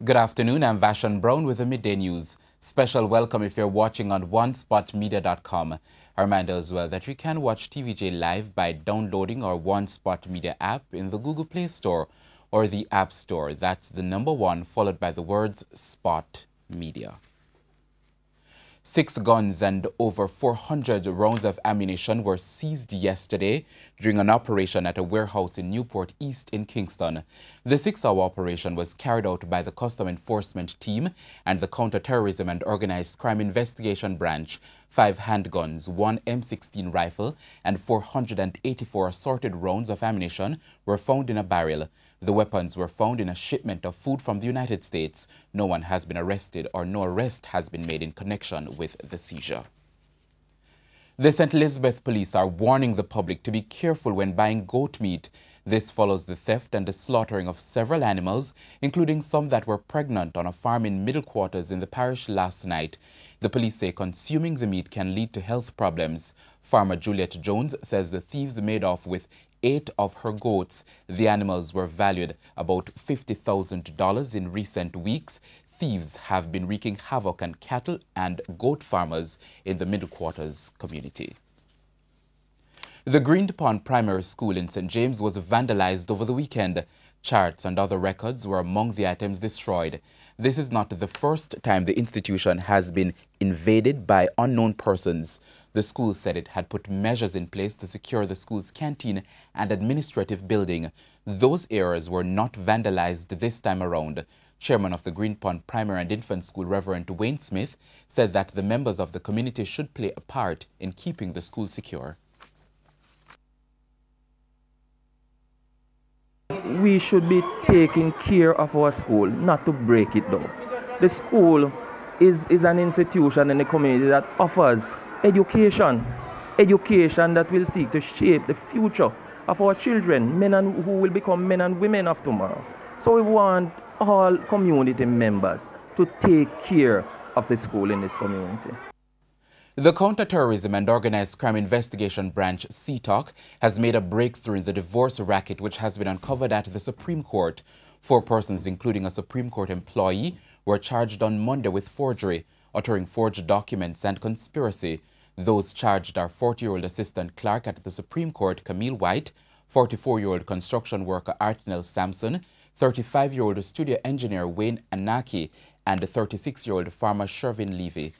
Good afternoon, I'm Vashon Brown with the Midday News. Special welcome if you're watching on onespotmedia.com. A reminder as well that you can watch TVJ live by downloading our One Spot Media app in the Google Play Store or the App Store. That's the number 1 followed by the words Spot Media. 6 guns and over 400 rounds of ammunition were seized yesterday during an operation at a warehouse in Newport East in Kingston. The 6-hour operation was carried out by the Custom Enforcement Team and the Counter-Terrorism and Organized Crime Investigation Branch. 5 handguns, 1 M16 rifle, and 484 assorted rounds of ammunition were found in a barrel. The weapons were found in a shipment of food from the United States. No one has been arrested or no arrest has been made in connection with the seizure. The St. Elizabeth police are warning the public to be careful when buying goat meat. This follows the theft and the slaughtering of several animals, including some that were pregnant on a farm in Middle Quarters in the parish last night. The police say consuming the meat can lead to health problems. Farmer Juliet Jones says the thieves made off with 8 of her goats. The animals were valued about $50,000 in recent weeks. Thieves have been wreaking havoc on cattle and goat farmers in the Middle Quarters community. The DuPont Primary School in St. James was vandalized over the weekend. Charts and other records were among the items destroyed. This is not the first time the institution has been invaded by unknown persons. The school said it had put measures in place to secure the school's canteen and administrative building. Those areas were not vandalized this time around. Chairman of the DuPont Primary and Infant School, Reverend Wayne Smith, said that the members of the community should play a part in keeping the school secure. We should be taking care of our school, not to break it down. The school is an institution in the community that offers education that will seek to shape the future of our children, who will become men and women of tomorrow. So we want all community members to take care of the school in this community. The Counter-Terrorism and Organized Crime Investigation Branch, CTOC, has made a breakthrough in the divorce racket which has been uncovered at the Supreme Court. 4 persons, including a Supreme Court employee, were charged on Monday with forgery, uttering forged documents and conspiracy. Those charged are 40-year-old assistant clerk at the Supreme Court, Camille White, 44-year-old construction worker Artnell Sampson, 35-year-old studio engineer Wayne Anaki, and 36-year-old farmer Shervin Levy.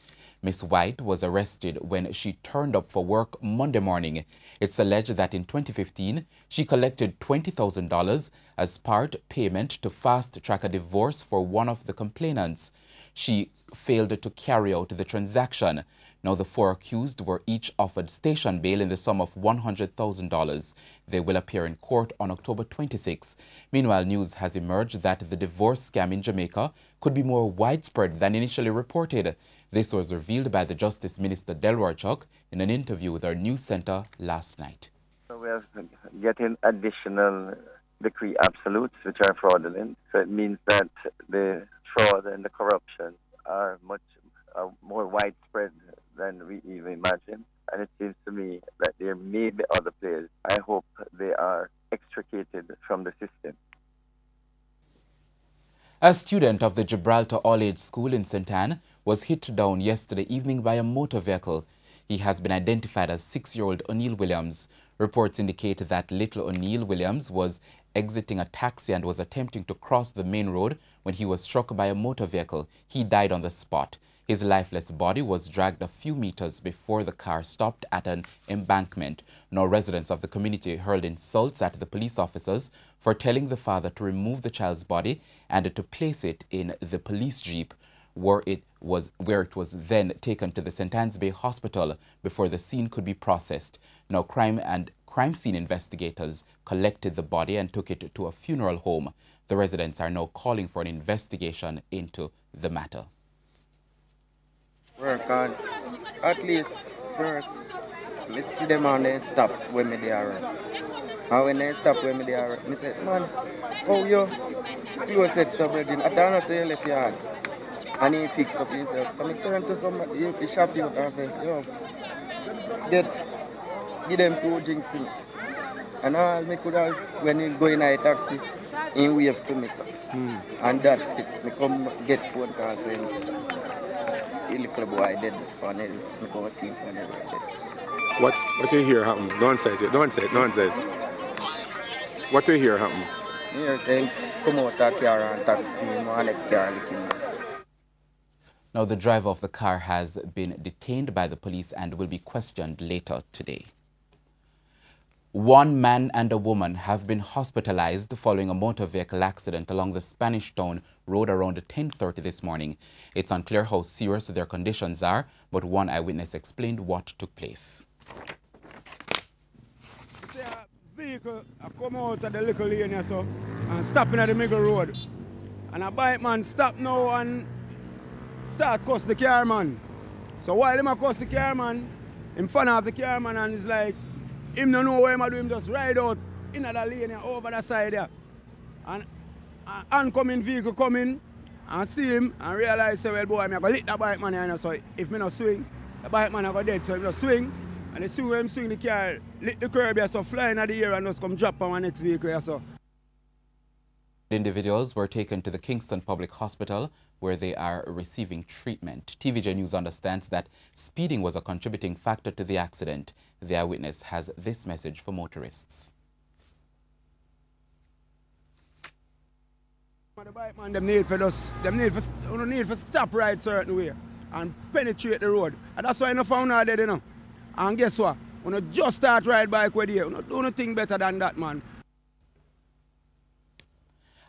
Miss White was arrested when she turned up for work Monday morning. It's alleged that in 2015, she collected $20,000 as part payment to fast-track a divorce for one of the complainants. She failed to carry out the transaction. Now, the 4 accused were each offered station bail in the sum of $100,000. They will appear in court on October 26. Meanwhile, news has emerged that the divorce scam in Jamaica could be more widespread than initially reported. This was revealed by the Justice Minister Delroy Chuck in an interview with our news center last night. So we are getting additional decree absolutes, which are fraudulent. So it means that the fraud and the corruption are much more widespread than we even imagine. And it seems to me that there may be other players. I hope they are extricated from the system. A student of the Gibraltar All-Age School in St. Anne was hit down yesterday evening by a motor vehicle. He has been identified as 6-year-old O'Neill Williams. Reports indicate that little O'Neill Williams was exiting a taxi and was attempting to cross the main road when he was struck by a motor vehicle. He died on the spot. His lifeless body was dragged a few meters before the car stopped at an embankment. Now, residents of the community hurled insults at the police officers for telling the father to remove the child's body and to place it in the police jeep, where it was then taken to the St. Anne's Bay Hospital before the scene could be processed. Now, crime scene investigators collected the body and took it to a funeral home. The residents are now calling for an investigation into the matter. Work hard. At least first, let's see them and they stop when they are. And when they stop when they are, I say, man, how you close it so virgin? I don't say you left your hand. And he fix up himself. So I turn to somebody, he shop you and say, yo, give them 2 drinks in. And all me could have, when he go in a taxi, in wave to me, sir. And that's it. Me come get phone call saying, the little boy dead on it. Me come see him on it dead. What you hear happen? Don't say it. Don't say it. What you hear happen? Me hear saying, come out that car and taxi me, my next car looking. Now, the driver of the car has been detained by the police and will be questioned later today. One man and a woman have been hospitalized following a motor vehicle accident along the Spanish Town Road around 10:30 this morning. It's unclear how serious their conditions are, but one eyewitness explained what took place. A vehicle come out of the little lane here, so, and stopping at the middle road. And a bike man stop now and start cuss the car man. So while him a cuss the car man, in front of the car man, and he's like, him don't know what him a do, him just ride out in the lane here, over the side there. And an oncoming vehicle come in and see him and realize, say, well boy, I'm going to lick the bike man here, so if me not swing, the bike man go dead. So if me not swing, and as soon as him swing the car, lick the curb here, so fly in the air and just come drop on my next vehicle here, so. Individuals were taken to the Kingston Public Hospital where they are receiving treatment. TVJ News understands that speeding was a contributing factor to the accident. The eyewitness has this message for motorists. The bike man, them need for stop right certain way and penetrate the road. And that's why I found out dead, you know. And guess what? When you just start ride bike with you, you do nothing better than that, man.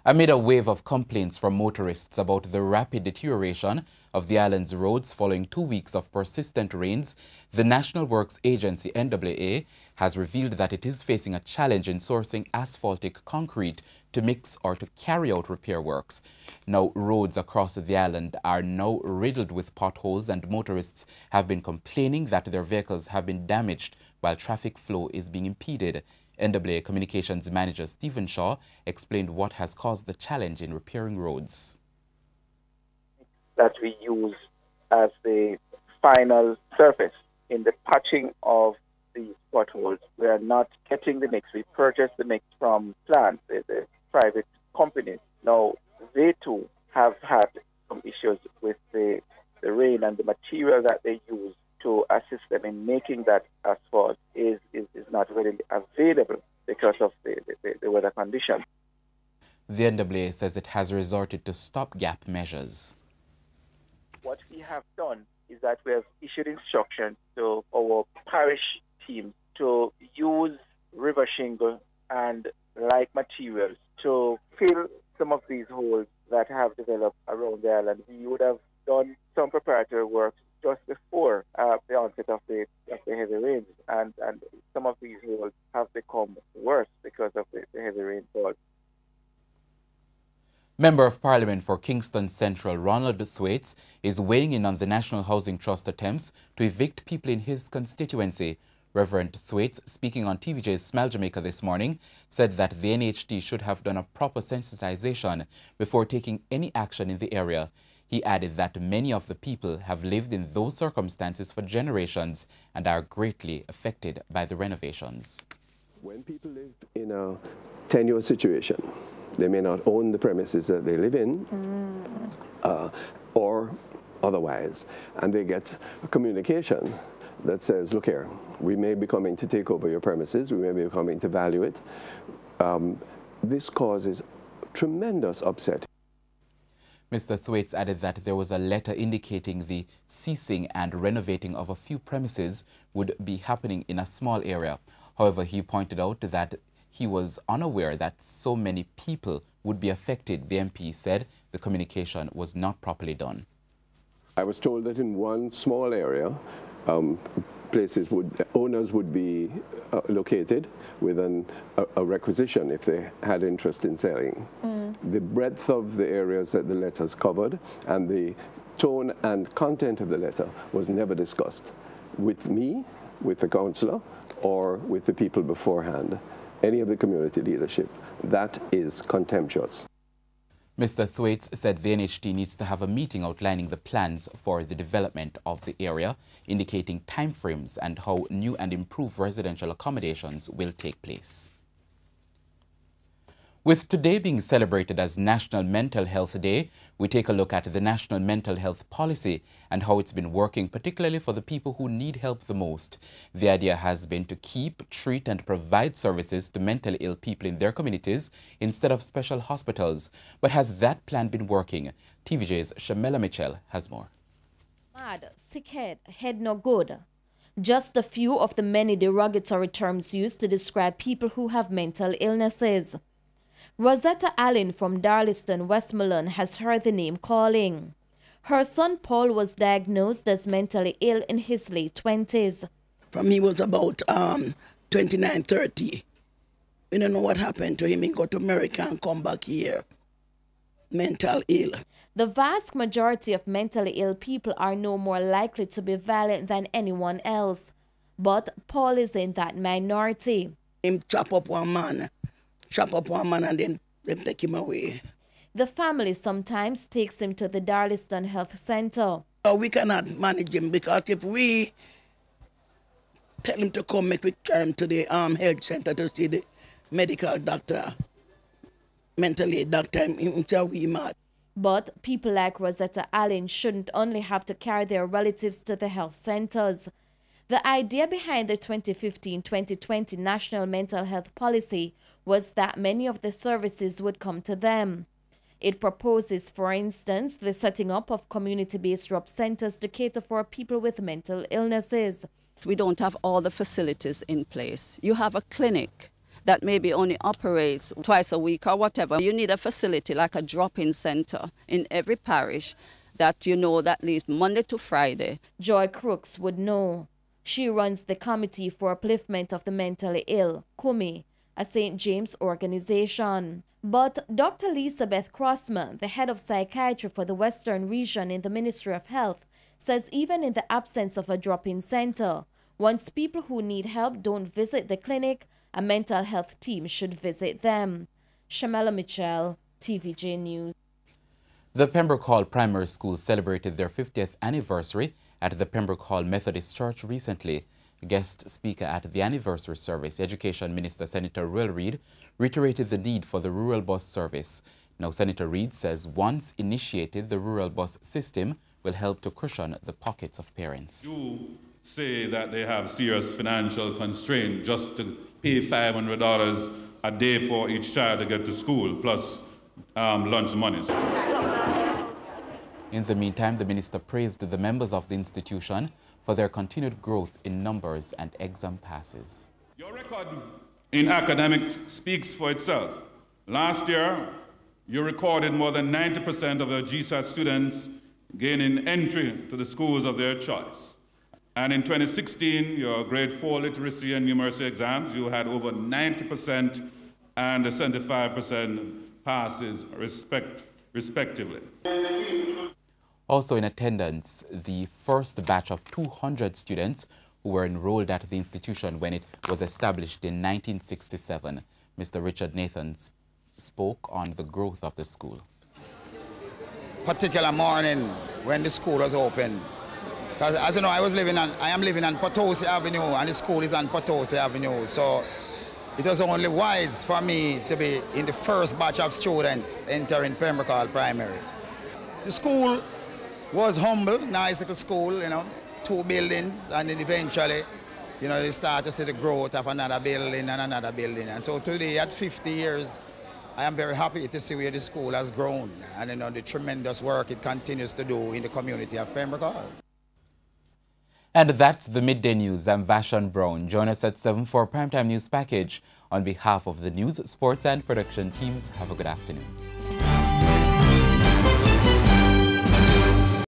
Amid a wave of complaints from motorists about the rapid deterioration of the island's roads following 2 weeks of persistent rains, the National Works Agency, NWA, has revealed that it is facing a challenge in sourcing asphaltic concrete to mix or to carry out repair works. Now, roads across the island are now riddled with potholes, and motorists have been complaining that their vehicles have been damaged while traffic flow is being impeded. NWA Communications Manager Stephen Shaw explained what has caused the challenge in repairing roads. That we use as the final surface in the patching of these potholes. We are not getting the mix. We purchase the mix from plants, the private companies. Now, they too have had some issues with the rain, and the material that they use to assist them in making that asphalt is not readily available because of the weather conditions. The NWA says it has resorted to stopgap measures. What we have done is that we have issued instructions to our parish team to use river shingle and like materials to fill some of these holes that have developed around the island. We would have done some preparatory work just before the onset of the heavy rains, and some of these holes have become worse because of the heavy rainfall. Member of Parliament for Kingston Central, Ronald Thwaites, is weighing in on the National Housing Trust attempts to evict people in his constituency. Reverend Thwaites, speaking on TVJ's Smile Jamaica this morning, said that the NHT should have done a proper sensitization before taking any action in the area. He added that many of the people have lived in those circumstances for generations and are greatly affected by the renovations. When people live in a tenuous situation, they may not own the premises that they live in or otherwise, and they get a communication that says, look here, we may be coming to take over your premises, we may be coming to value it. This causes tremendous upset. Mr. Thwaites added that there was a letter indicating the ceasing and renovating of a few premises would be happening in a small area. However, he pointed out that he was unaware that so many people would be affected. The MP said the communication was not properly done. I was told that in one small area, owners would be located with a requisition if they had interest in selling. The breadth of the areas that the letters covered and the tone and content of the letter was never discussed with me, with the councillor, or with the people beforehand, any of the community leadership. That is contemptuous. Mr. Thwaites said the NHT needs to have a meeting outlining the plans for the development of the area, indicating timeframes and how new and improved residential accommodations will take place. With today being celebrated as National Mental Health Day, we take a look at the National Mental Health Policy and how it's been working, particularly for the people who need help the most. The idea has been to keep, treat and provide services to mentally ill people in their communities instead of special hospitals. But has that plan been working? TVJ's Shamela Mitchell has more. Mad, sick head no good. Just a few of the many derogatory terms used to describe people who have mental illnesses. Rosetta Allen from Darliston, Westmoreland has heard the name calling. Her son Paul was diagnosed as mentally ill in his late 20s. From he was about 29, 30. We don't know what happened to him. He got to America and come back here. Mental ill. The vast majority of mentally ill people are no more likely to be violent than anyone else. But Paul is in that minority. Him chop up one man and then them take him away. The family sometimes takes him to the Darliston Health Center. We cannot manage him because if we tell him to come, make we carry him to the health center to see the medical doctor, mental aid doctor, him tell we mad. But people like Rosetta Allen shouldn't only have to carry their relatives to the health centers. The idea behind the 2015-2020 National Mental Health Policy was that many of the services would come to them. It proposes, for instance, the setting up of community-based RUP centers to cater for people with mental illnesses. We don't have all the facilities in place. You have a clinic that maybe only operates twice a week or whatever. You need a facility like a drop-in center in every parish that you know that leaves Monday to Friday. Joy Crooks would know. She runs the Committee for Upliftment of the Mentally Ill, CUMI, a St. James organization. But Dr. Elizabeth Crossman, the head of psychiatry for the Western region in the Ministry of Health, says even in the absence of a drop-in center, once people who need help don't visit the clinic, a mental health team should visit them. Shamela Mitchell, TVJ News. The Pembroke Hall Primary School celebrated their 50th anniversary at the Pembroke Hall Methodist Church recently. Guest speaker at the anniversary service, Education Minister Senator Will Reid, reiterated the need for the rural bus service. Now, Senator Reid says once initiated, the rural bus system will help to cushion the pockets of parents. You say that they have serious financial constraint just to pay $500 a day for each child to get to school, plus lunch money. In the meantime, the minister praised the members of the institution for their continued growth in numbers and exam passes. Your record in academics speaks for itself. Last year, you recorded more than 90% of the GSAT students gaining entry to the schools of their choice. And in 2016, your grade 4 literacy and numeracy exams, you had over 90% and 75% passes respectively. Also in attendance, the first batch of 200 students who were enrolled at the institution when it was established in 1967. Mr. Richard Nathan spoke on the growth of the school. Particular morning when the school was open, because as you know, I am living on Potosi Avenue and the school is on Potosi Avenue, so it was only wise for me to be in the first batch of students entering Pembroke Hall Primary. The school was humble, nice little school, 2 buildings, and then eventually, they start to see the growth of another building and another building. And so today, at 50 years, I am very happy to see where the school has grown and the tremendous work it continues to do in the community of Pembroke Hall. And that's the Midday News. I'm Vashon Brown. Join us at 7 for Primetime News Package. On behalf of the news, sports and production teams, have a good afternoon.